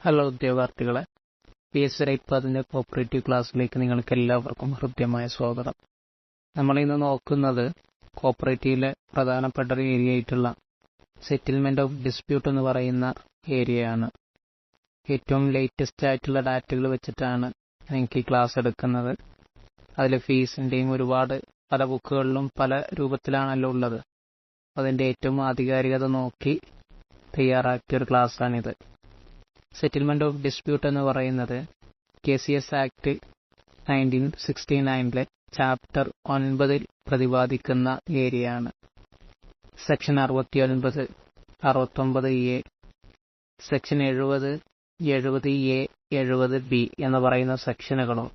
Hello ഉദ്യോഗാർത്ഥികളെ, PSC right cooperative ക്ലാസ്സിലേക്ക് നിങ്ങൾക്ക് എല്ലാവർക്കും ഹൃദ്യമായ സ്വാഗതം. നമ്മളിന്ന് നോക്കുന്നത് കോപ്പറേറ്റീവിലെ പ്രധാനപ്പെട്ട ഒരു ഏരിയ ആയിട്ടുള്ള സെറ്റിൽമെന്റ് ഓഫ് ഡിസ്പ്യൂട്ട് എന്ന് പറയുന്ന ഏരിയയാണ്. ഏറ്റവും ലേറ്റസ്റ്റ് ആയിട്ടുള്ള ഡാറ്റകൾ വെച്ചിട്ടാണ് നിങ്ങൾക്ക് ഈ ക്ലാസ് എടുക്കുന്നത്. അതിൽ ഫീസിൻ്റെയും ഒരുപാട് പല ബുക്കുകളിലും പല രൂപത്തിലാണല്ലോ ഉള്ളത്. അതിൻ്റെ ഏറ്റവും ആധികാരികത നോക്കി തയ്യാറാക്കിയ ഒരു ക്ലാസ്സാണിത്. സെറ്റിൽമെന്റ് ഓഫ് ഡിസ്പ്യൂട്ട് എന്ന് പറയുന്നത് KCS ആക്ട് 1969 ചാപ്റ്റർ 9 പ്രതിപാദിക്കുന്ന ഏരിയയാണ്. Section 69, 69A, section 70, 70A, 70B എന്ന് പറയുന്ന സെക്ഷനുകളും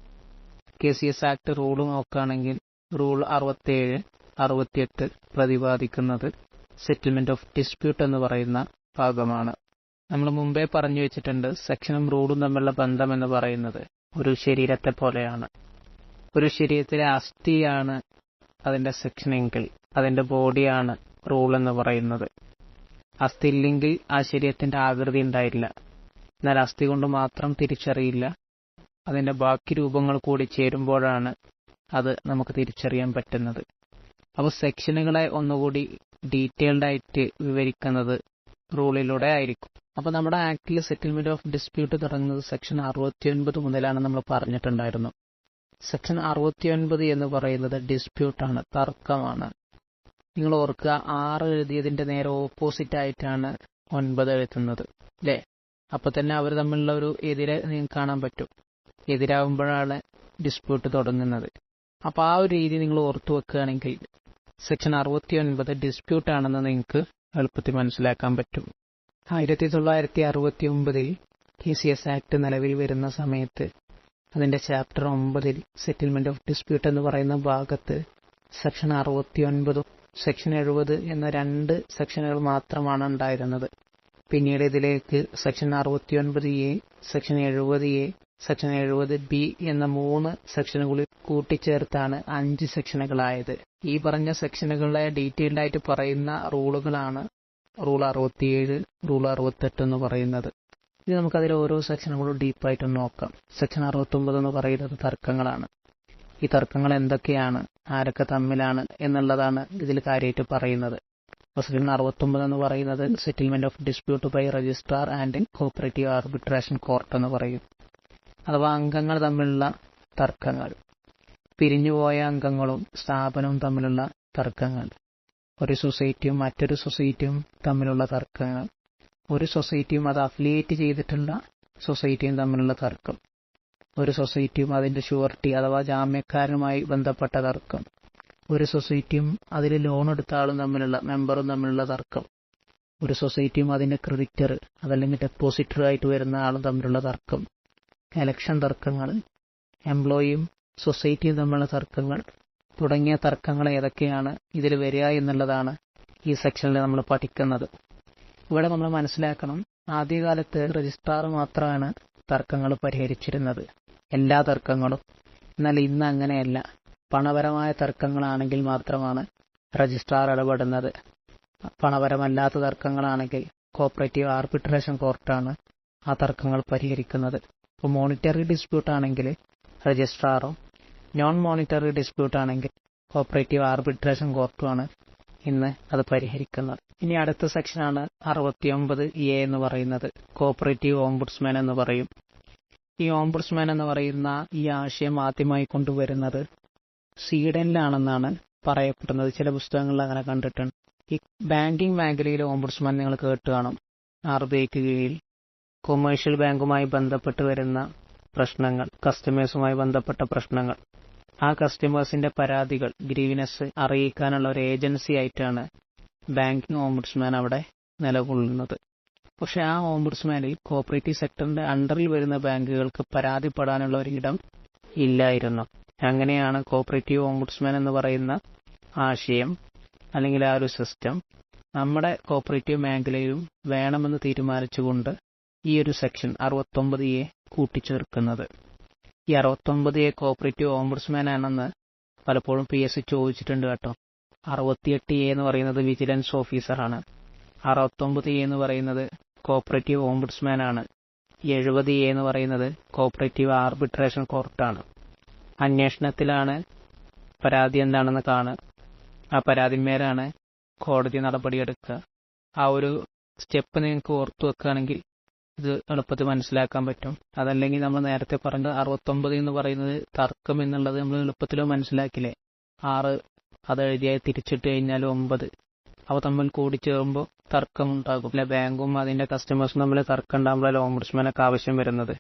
KCS ആക്ട് റൂൾ നോക്കുകയാണെങ്കിൽ റൂൾ 67, 68 പ്രതിപാദിക്കുന്നത് സെറ്റിൽമെന്റ് ഓഫ് ഡിസ്പ്യൂട്ട് എന്ന് പറയുന്ന ഭാഗമാണ്. നമ്മൾ മുമ്പേ പറഞ്ഞു വെച്ചിട്ടുണ്ട്, സെക്ഷനും റൂളും തമ്മിലുള്ള ബന്ധം എന്ന് പറയുന്നത് ഒരു ശരീരത്തെ പോലെയാണ്. ഒരു ശരീരത്തിലെ അസ്ഥിയാണ് അതിന്റെ സെക്ഷനെങ്കിൽ അതിന്റെ ബോഡിയാണ് റൂൾ എന്ന് പറയുന്നത്. അസ്ഥി ഇല്ലെങ്കിൽ ആ ശരീരത്തിന്റെ ആകൃതി ഉണ്ടായില്ല. എന്നാൽ അസ്ഥി കൊണ്ട് മാത്രം തിരിച്ചറിയില്ല, അതിന്റെ ബാക്കി രൂപങ്ങൾ കൂടി ചേരുമ്പോഴാണ് അത് നമുക്ക് തിരിച്ചറിയാൻ പറ്റുന്നത്. അപ്പോൾ സെക്ഷനുകളെ ഒന്നുകൂടി ഡീറ്റെയിൽഡ് ആയിട്ട് വിവരിക്കുന്നത് റൂളിലൂടെ ആയിരിക്കും. അപ്പോൾ നമ്മുടെ ആക്ടിൽ സെറ്റിൽമെന്റ് ഓഫ് ഡിസ്പ്യൂട്ട് തുടങ്ങുന്നത് സെക്ഷൻ 69 മുതലാണ് നമ്മൾ പറഞ്ഞിട്ടുണ്ടായിരുന്നു. സെക്ഷൻ 69 എന്ന് പറയുന്നത് ഡിസ്പ്യൂട്ടാണ്, തർക്കമാണ്. നിങ്ങൾ ഓർക്കുക, 6 എഴുതിയതിന്റെ നേരെ ഓപ്പോസിറ്റ് ആയിട്ടാണ് 9 എഴുതുന്നത് അല്ലേ? അപ്പൊ തന്നെ അവർ തമ്മിലുള്ള ഒരു എതിരെ നിങ്ങൾക്ക് കാണാൻ പറ്റും. എതിരാകുമ്പോഴാണ് ഡിസ്പ്യൂട്ട് തുടങ്ങുന്നത്. അപ്പൊ ആ ഒരു രീതി നിങ്ങൾ ഓർത്തു വെക്കുകയാണെങ്കിൽ സെക്ഷൻ 69 ഡിസ്പ്യൂട്ട് ആണെന്ന് നിങ്ങൾക്ക് എളുപ്പത്തിൽ മനസ്സിലാക്കാൻ പറ്റും. 1969 KCS ആക്ട് നിലവിൽ വരുന്ന സമയത്ത് അതിന്റെ ചാപ്റ്റർ 9 സെറ്റിൽമെന്റ് ഓഫ് ഡിസ്പ്യൂട്ട് എന്ന് പറയുന്ന ഭാഗത്ത് സെക്ഷൻ 69 സെക്ഷൻ 70 എന്ന 2 സെക്ഷനുകൾ മാത്രമാണ് ഉണ്ടായിരുന്നത്. പിന്നീട് ഇതിലേക്ക് section 69A, section 70A, section 70B എന്ന 3 സെക്ഷനുകൾ കൂട്ടിച്ചേർത്താണ് 5 സെക്ഷനുകളായത്. ഈ പറഞ്ഞ സെക്ഷനുകളെ ഡീറ്റെയിൽഡ് ആയിട്ട് പറയുന്ന റൂളുകളാണ് റൂൾ 67, റൂൾ 68 എന്ന് പറയുന്നത്. ഇനി നമുക്കതിൽ ഓരോ സെക്ഷനുകളും ഡീപ്പായിട്ട് നോക്കാം. സെക്ഷൻ 69 എന്ന് പറയുന്നത് തർക്കങ്ങളാണ്. ഈ തർക്കങ്ങൾ എന്തൊക്കെയാണ്, ആരൊക്കെ തമ്മിലാണ് എന്നുള്ളതാണ് ഇതിൽ കാര്യമായിട്ട് പറയുന്നത്. സെക്ഷൻ 69 എന്ന് പറയുന്നത് settlement of dispute by registrar and cooperative arbitration court എന്ന് പറയും. അഥവാ അംഗങ്ങൾ തമ്മിലുള്ള തർക്കങ്ങൾ, പിരിഞ്ഞുപോയ അംഗങ്ങളും സ്ഥാപനവും തമ്മിലുള്ള തർക്കങ്ങൾ, ഒരു സൊസൈറ്റിയും മറ്റൊരു സൊസൈറ്റിയും തമ്മിലുള്ള തർക്കങ്ങൾ, ഒരു സൊസൈറ്റിയും അത് അഫിലിയേറ്റ് ചെയ്തിട്ടുള്ള സൊസൈറ്റിയും തമ്മിലുള്ള തർക്കം, ഒരു സൊസൈറ്റിയും അതിന്റെ ഷുവർട്ടി അഥവാ ജാമ്യക്കാരനുമായി ബന്ധപ്പെട്ട തർക്കം, ഒരു സൊസൈറ്റിയും അതിൽ ലോൺ എടുത്ത ആളും തമ്മിലുള്ള മെമ്പറും തമ്മിലുള്ള തർക്കം, ഒരു സൊസൈറ്റിയും അതിന്റെ ക്രെഡിറ്റർ അതല്ലെങ്കിൽ ഡെപ്പോസിറ്റർ ആയിട്ട് വരുന്ന ആളും തമ്മിലുള്ള തർക്കം, എലക്ഷൻ തർക്കങ്ങൾ, എംപ്ലോയിയും സൊസൈറ്റിയും തമ്മിലുള്ള തർക്കങ്ങൾ തുടങ്ങിയ തർക്കങ്ങൾ ഏതൊക്കെയാണ് ഇതിൽ വരിക എന്നുള്ളതാണ് ഈ സെക്ഷനിൽ നമ്മൾ പഠിക്കുന്നത്. ഇവിടെ നമ്മൾ മനസ്സിലാക്കണം, ആദ്യകാലത്ത് രജിസ്ട്രാർ മാത്രമാണ് തർക്കങ്ങൾ പരിഹരിച്ചിരുന്നത്, എല്ലാ തർക്കങ്ങളും. എന്നാൽ ഇന്ന് അങ്ങനെയല്ല. പണപരമായ തർക്കങ്ങളാണെങ്കിൽ മാത്രമാണ് രജിസ്ട്രാർ ഇടപെടുന്നത്. പണപരമല്ലാത്ത തർക്കങ്ങളാണെങ്കിൽ കോപ്പറേറ്റീവ് ആർബിട്രേഷൻ കോർട്ടാണ് ആ തർക്കങ്ങൾ പരിഹരിക്കുന്നത്. ഇപ്പോൾ മോണിറ്ററി ഡിസ്പ്യൂട്ട് ആണെങ്കിൽ രജിസ്ട്രാറും, നോൺ മോണിറ്ററി ഡിസ്പ്യൂട്ട് ആണെങ്കിൽ കോപ്പറേറ്റീവ് ആർബിട്രേഷൻ കോർട്ടുമാണ് ഇന്ന് അത് പരിഹരിക്കുന്നത്. ഇനി അടുത്ത സെക്ഷനാണ് 69A എന്ന് പറയുന്നത്. കോപ്പറേറ്റീവ് ഓംബുഡ്സ്മാൻ എന്ന് പറയും. ഈ ഓംബുഡ്സ്മാൻ എന്ന് പറയുന്ന ഈ ആശയം ആദ്യമായി കൊണ്ടുവരുന്നത് സ്വീഡനിലാണെന്നാണ് പറയപ്പെടുന്നത്. ചില പുസ്തകങ്ങളിൽ അങ്ങനെ കണ്ടിട്ടുണ്ട്. ഈ ബാങ്കിംഗ് മേഖലയിലെ ഓംബുഡ്സ്മാൻ നിങ്ങൾ കേട്ട് കാണും. RBIക്ക് കീഴിൽ കൊമേഴ്ഷ്യൽ ബാങ്കുമായി ബന്ധപ്പെട്ട് വരുന്ന പ്രശ്നങ്ങൾ, കസ്റ്റമേഴ്സുമായി ബന്ധപ്പെട്ട പ്രശ്നങ്ങൾ, ആ കസ്റ്റമേഴ്സിന്റെ പരാതികൾ, ഗ്രീവനസ് അറിയിക്കാനുള്ള ഒരു ഏജൻസി ആയിട്ടാണ് ബാങ്കിംഗ് ഓംബുഡ്സ്മാൻ അവിടെ നിലകൊള്ളുന്നത്. പക്ഷെ ആ ഓംബുഡ്സ്മാനിൽ കോപ്പറേറ്റീവ് സെക്ടറിന്റെ അണ്ടറിൽ വരുന്ന ബാങ്കുകൾക്ക് പരാതിപ്പെടാനുള്ള ഒരിടം ഇല്ലായിരുന്നു. അങ്ങനെയാണ് കോപ്പറേറ്റീവ് ഓംബുഡ്സ്മാൻ എന്ന് പറയുന്ന ആശയം അല്ലെങ്കിൽ ആ ഒരു സിസ്റ്റം നമ്മുടെ കോപ്പറേറ്റീവ് മേഖലയിലും വേണമെന്ന് തീരുമാനിച്ചുകൊണ്ട് ഈ ഒരു സെക്ഷൻ 69A കൂട്ടിച്ചേർക്കുന്നത്. ഈ 69A കോപ്പറേറ്റീവ് ഓംബുഡ്സ്മാൻ ആണെന്ന് പലപ്പോഴും PSC ചോദിച്ചിട്ടുണ്ട് കേട്ടോ. 68A എന്ന് പറയുന്നത് വിജിലൻസ് ഓഫീസറാണ്. 69A എന്ന് പറയുന്നത് കോപ്പറേറ്റീവ് ഓംബുഡ്സ്മാൻ ആണ്. 70A എന്ന് പറയുന്നത് കോപ്പറേറ്റീവ് ആർബിട്രേഷൻ കോർട്ടാണ്. അന്വേഷണത്തിലാണ് പരാതി എന്താണെന്ന് കാണുക, ആ പരാതിന്മേലാണ് കോടതി നടപടിയെടുക്കുക. ആ ഒരു സ്റ്റെപ്പ് നിങ്ങൾക്ക് ഓർത്തു വെക്കുകയാണെങ്കിൽ ഇത് എളുപ്പത്തിൽ മനസ്സിലാക്കാൻ പറ്റും. അതല്ലെങ്കിൽ നമ്മൾ നേരത്തെ പറഞ്ഞ 69 എന്ന് പറയുന്നത് തർക്കം എന്നുള്ളത് നമ്മൾ എളുപ്പത്തിലോ മനസ്സിലാക്കില്ലേ. 6 അത് എഴുതിയായി തിരിച്ചിട്ട് കഴിഞ്ഞാൽ 9 അവ തമ്മിൽ കൂടിച്ചേരുമ്പോൾ തർക്കമുണ്ടാകും. അല്ലെ, ബാങ്കും അതിന്റെ കസ്റ്റമേഴ്സും തമ്മിൽ തർക്കം ഉണ്ടാകുമ്പോഴല്ലേ ഓംബുഡ്സ്മാനൊക്കെ ആവശ്യം വരുന്നത്.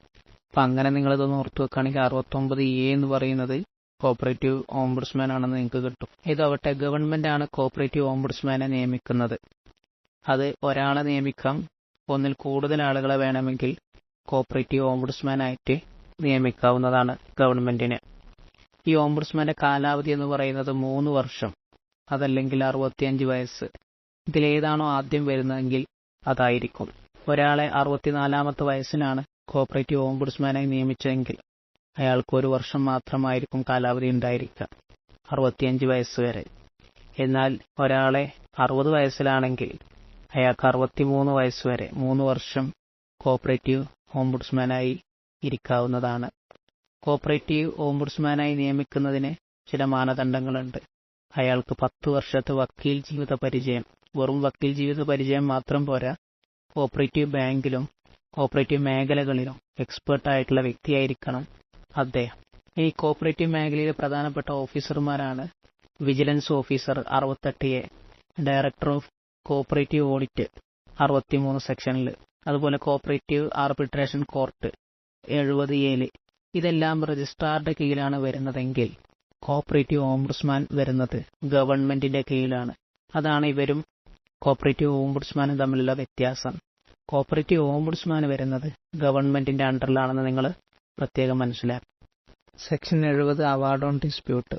അപ്പം അങ്ങനെ നിങ്ങളിതൊന്ന് ഓർത്തു വെക്കുകയാണെങ്കിൽ 69A എന്ന് പറയുന്നത് കോപ്പറേറ്റീവ് ഓംബുഡ്സ്മാൻ ആണെന്ന് നിങ്ങൾക്ക് കിട്ടും. ഇതാവട്ടെ, ഗവൺമെന്റ് ആണ് കോപ്പറേറ്റീവ് ഓംബുഡ്സ്മാനെ നിയമിക്കുന്നത്. അത് ഒരാളെ നിയമിക്കാം, ഒന്നിൽ കൂടുതൽ ആളുകളെ വേണമെങ്കിൽ കോപ്പറേറ്റീവ് ഓംബുഡ്സ്മാനായിട്ട് നിയമിക്കാവുന്നതാണ് ഗവൺമെന്റിന്. ഈ ഓംബുഡ്സ്മാന്റെ കാലാവധി എന്ന് പറയുന്നത് 3 വർഷം, അതല്ലെങ്കിൽ 65 വയസ്സ്. ഇതിലേതാണോ ആദ്യം വരുന്നതെങ്കിൽ അതായിരിക്കും. ഒരാളെ 64ാമത്തെ വയസ്സിലാണ് കോപ്പറേറ്റീവ് ഓംബുഡ്സ്മാനായി നിയമിച്ചതെങ്കിൽ അയാൾക്ക് 1 വർഷം മാത്രമായിരിക്കും കാലാവധി ഉണ്ടായിരിക്കുക, 65 വയസ്സ് വരെ. എന്നാൽ ഒരാളെ 60 വയസ്സിലാണെങ്കിൽ അയാൾക്ക് 63 വയസ്സ് വരെ 3 വർഷം കോപ്പറേറ്റീവ് ഓംബുഡ്സ്മാനായി ഇരിക്കാവുന്നതാണ്. കോപ്പറേറ്റീവ് ഓംബുഡ്സ്മാനായി നിയമിക്കുന്നതിന് ചില മാനദണ്ഡങ്ങളുണ്ട്. അയാൾക്ക് 10 വർഷത്തെ വക്കീൽ ജീവിത പരിചയം, വെറും വക്കീൽ ജീവിത പരിചയം മാത്രം പോരാ, കോപ്പറേറ്റീവ് ബാങ്കിലും കോപ്പറേറ്റീവ് മേഖലകളിലും എക്സ്പേർട്ടായിട്ടുള്ള വ്യക്തിയായിരിക്കണം അദ്ദേഹം. ഈ കോപ്പറേറ്റീവ് മേഖലയിലെ പ്രധാനപ്പെട്ട ഓഫീസർമാരാണ് vigilance officer 68A, director of cooperative audit 63 സെക്ഷനിൽ, അതുപോലെ കോപ്പറേറ്റീവ് ആർബിട്രേഷൻ കോർട്ട് 70A. ഇതെല്ലാം രജിസ്ട്രാറുടെ കീഴിലാണ് വരുന്നതെങ്കിൽ കോപ്പറേറ്റീവ് ഓംബുഡ്സ്മാൻ വരുന്നത് ഗവൺമെന്റിന്റെ കീഴിലാണ്. അതാണ് ഇവരും കോപ്പറേറ്റീവ് ഓംബുഡ്സ്മാനും തമ്മിലുള്ള വ്യത്യാസം. കോപ്പറേറ്റീവ് ഓംബുഡ്സ്മാൻ വരുന്നത് ഗവൺമെന്റിന്റെ അണ്ടറിലാണെന്ന് നിങ്ങൾ പ്രത്യേകം മനസ്സിലാക്കും. സെക്ഷൻ 70 അവാർഡ് ഓൺ ഡിസ്പ്യൂട്ട്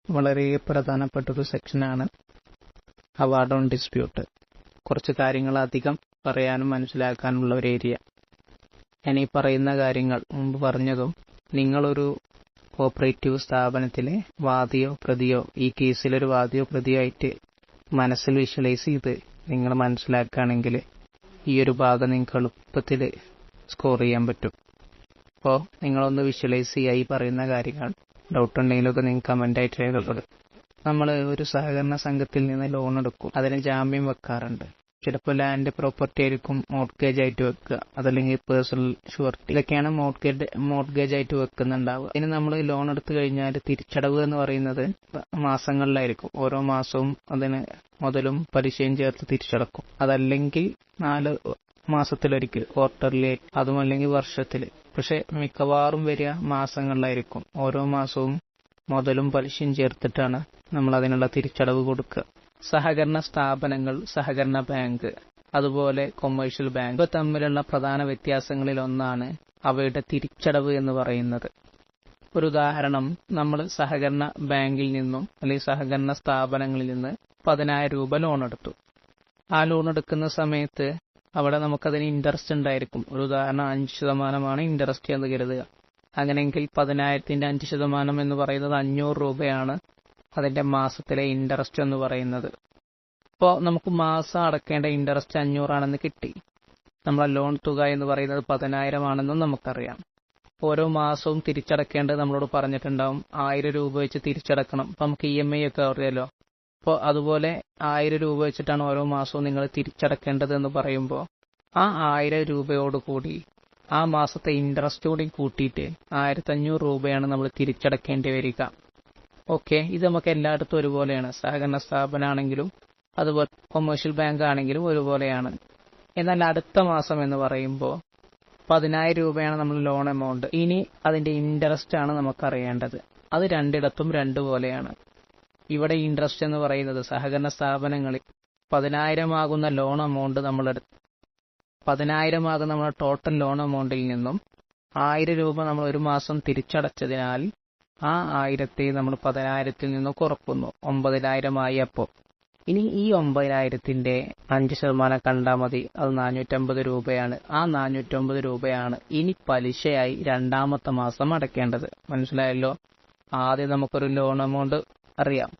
വളരെ പ്രധാനപ്പെട്ടൊരു സെക്ഷനാണ്. അവാർഡ് ഓൺ ഡിസ്പ്യൂട്ട് കുറച്ച് കാര്യങ്ങൾ അധികം പറയാനും മനസ്സിലാക്കാനുള്ള ഒരു ഏരിയ. ഞാൻ ഈ പറയുന്ന കാര്യങ്ങൾ മുമ്പ് പറഞ്ഞതും നിങ്ങളൊരു കോപ്പറേറ്റീവ് സ്ഥാപനത്തിലെ വാദിയോ പ്രതിയോ, ഈ കേസിലൊരു വാദിയോ പ്രതിയോ ആയിട്ട് മനസ്സിൽ വിഷ്വലൈസ് ചെയ്ത് നിങ്ങൾ മനസ്സിലാക്കുകയാണെങ്കിൽ ഈ ഒരു ഭാഗം നിങ്ങൾക്ക് എളുപ്പത്തിൽ സ്കോർ ചെയ്യാൻ പറ്റും. അപ്പോൾ നിങ്ങളൊന്ന് വിഷ്വലൈസ് ചെയ്യുക ഈ പറയുന്ന കാര്യങ്ങൾ. ഡൗട്ട് ഉണ്ടെങ്കിലൊക്കെ നിങ്ങൾക്ക് കമൻ്റായിട്ട് രേഖപ്പെടും. നമ്മൾ ഒരു സഹകരണ സംഘത്തിൽ നിന്ന് ലോൺ എടുക്കും, അതിന് ജാമ്യം വെക്കാറുണ്ട്. ചിലപ്പോൾ ലാൻഡ് പ്രോപ്പർട്ടി ആയിരിക്കും മോർട്ട്ഗേജ് ആയിട്ട് വെക്കുക, അതല്ലെങ്കിൽ പേഴ്സണൽ ഷുവർട്ടി, ഇതൊക്കെയാണ് മോർട്ട്ഗേജ് ആയിട്ട് വെക്കുന്നുണ്ടാവുക. അതിന് നമ്മൾ ലോൺ എടുത്തു കഴിഞ്ഞാൽ തിരിച്ചടവ് എന്ന് പറയുന്നത് മാസങ്ങളിലായിരിക്കും. ഓരോ മാസവും അതിന് മുതലും പലിശയും ചേർത്ത് തിരിച്ചടക്കും. അതല്ലെങ്കിൽ 4 മാസത്തിലൊരിക്കൽ ക്വാർട്ടർലി, അതും അല്ലെങ്കിൽ വർഷത്തിൽ. പക്ഷെ മിക്കവാറും വരിക മാസങ്ങളിലായിരിക്കും. ഓരോ മാസവും മുതലും പലിശയും ചേർത്തിട്ടാണ് നമ്മൾ അതിനുള്ള തിരിച്ചടവ് കൊടുക്കുക. സഹകരണ സ്ഥാപനങ്ങൾ, സഹകരണ ബാങ്ക്, അതുപോലെ കൊമേഴ്ഷ്യൽ ബാങ്ക് തമ്മിലുള്ള പ്രധാന വ്യത്യാസങ്ങളിൽ ഒന്നാണ് അവയുടെ തിരിച്ചടവ് എന്ന് പറയുന്നത്. ഒരു ഉദാഹരണം, നമ്മൾ സഹകരണ ബാങ്കിൽ നിന്നും അല്ലെങ്കിൽ സഹകരണ സ്ഥാപനങ്ങളിൽ നിന്ന് 10,000 രൂപ ലോൺ എടുത്തു. ആ ലോൺ എടുക്കുന്ന സമയത്ത് അവിടെ നമുക്കതിന് ഇൻട്രസ്റ്റ് ഉണ്ടായിരിക്കും. ഒരു ഉദാഹരണം 5% ഇൻട്രസ്റ്റ് എന്ന് കരുതുക. അങ്ങനെയെങ്കിൽ 10,000ന്റെ 5% എന്ന് പറയുന്നത് 500 രൂപയാണ് അതിന്റെ മാസത്തിലെ ഇൻട്രസ്റ്റ് എന്ന് പറയുന്നത്. അപ്പോൾ നമുക്ക് മാസം അടക്കേണ്ട ഇൻട്രസ്റ്റ് 500 ആണെന്ന് കിട്ടി. നമ്മളെ ലോൺ തുക എന്ന് പറയുന്നത് 10,000 ആണെന്നും നമുക്കറിയാം. ഓരോ മാസവും തിരിച്ചടക്കേണ്ടത് നമ്മളോട് പറഞ്ഞിട്ടുണ്ടാവും 1000 രൂപ വെച്ച് തിരിച്ചടക്കണം. അപ്പം നമുക്ക് EMI ഒക്കെ അറിയാലോ. അപ്പോൾ അതുപോലെ 1000 രൂപ വെച്ചിട്ടാണ് ഓരോ മാസവും നിങ്ങൾ തിരിച്ചടക്കേണ്ടത് എന്ന് പറയുമ്പോൾ ആ 1000 രൂപയോടുകൂടി ആ മാസത്തെ ഇൻട്രസ്റ്റ് കൂടി കൂട്ടിയിട്ട് 1500 രൂപയാണ് നമ്മൾ തിരിച്ചടക്കേണ്ടി വരിക. ഓക്കെ, ഇത് നമുക്ക് എല്ലായിടത്തും ഒരുപോലെയാണ്. സഹകരണ സ്ഥാപനമാണെങ്കിലും അതുപോലെ കൊമേഴ്ഷ്യൽ ബാങ്ക് ആണെങ്കിലും ഒരുപോലെയാണ്. എന്നാൽ അടുത്ത മാസം എന്ന് പറയുമ്പോൾ 10,000 രൂപയാണ് നമ്മൾ ലോൺ എമൗണ്ട്. ഇനി അതിന്റെ ഇൻട്രസ്റ്റ് ആണ് നമുക്കറിയേണ്ടത്. അത് രണ്ടിടത്തും 2 പോലെയാണ്. ഇവിടെ ഇൻട്രസ്റ്റ് എന്ന് പറയുന്നത് സഹകരണ സ്ഥാപനങ്ങളിൽ 10,000 ആകുന്ന ലോൺ എമൗണ്ട് നമ്മളെടുത്ത് 10,000 ആകുന്ന നമ്മുടെ ടോട്ടൽ ലോൺ എമൗണ്ടിൽ നിന്നും 1000 രൂപ നമ്മൾ ഒരു മാസം തിരിച്ചടച്ചതിനാൽ ആ 1000 നമ്മൾ 10,000 നിന്ന് കുറക്കുന്നു, 9,000 ആയി. അപ്പോൾ ഇനി ഈ 9,000ന്റെ 5% കണ്ടാൽ മതി, അത് 450 രൂപയാണ്. ആ 450 രൂപയാണ് ഇനി പലിശയായി രണ്ടാമത്തെ മാസം അടയ്ക്കേണ്ടത്. മനസ്സിലായല്ലോ? ആദ്യം നമുക്കൊരു ലോൺ എമൗണ്ട് അറിയാം.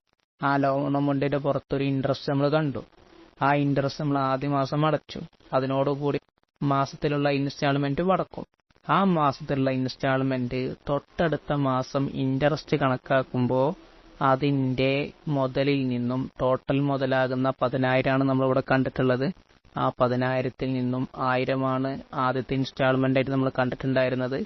ആ ലോൺ എമൗണ്ടിന്റെ പുറത്തൊരു ഇൻട്രസ്റ്റ് നമ്മൾ കണ്ടു. ആ ഇൻട്രസ്റ്റ് നമ്മൾ ആദ്യ മാസം അടച്ചു. അതിനോടുകൂടി മാസത്തിലുള്ള ഇൻസ്റ്റാൾമെന്റ് അടക്കും. ആ മാസത്തിലുള്ള ഇൻസ്റ്റാൾമെന്റ് തൊട്ടടുത്ത മാസം ഇൻട്രസ്റ്റ് കണക്കാക്കുമ്പോൾ അതിന്റെ മുതലിൽ നിന്നും ടോട്ടൽ മുതലാകുന്ന 10,000 നമ്മളിവിടെ കണ്ടിട്ടുള്ളത്. ആ 10,000-ൽ നിന്നും 1,000 ആദ്യത്തെ ഇൻസ്റ്റാൾമെന്റ് ആയിട്ട് നമ്മൾ കണ്ടിട്ടുണ്ടായിരുന്നത്.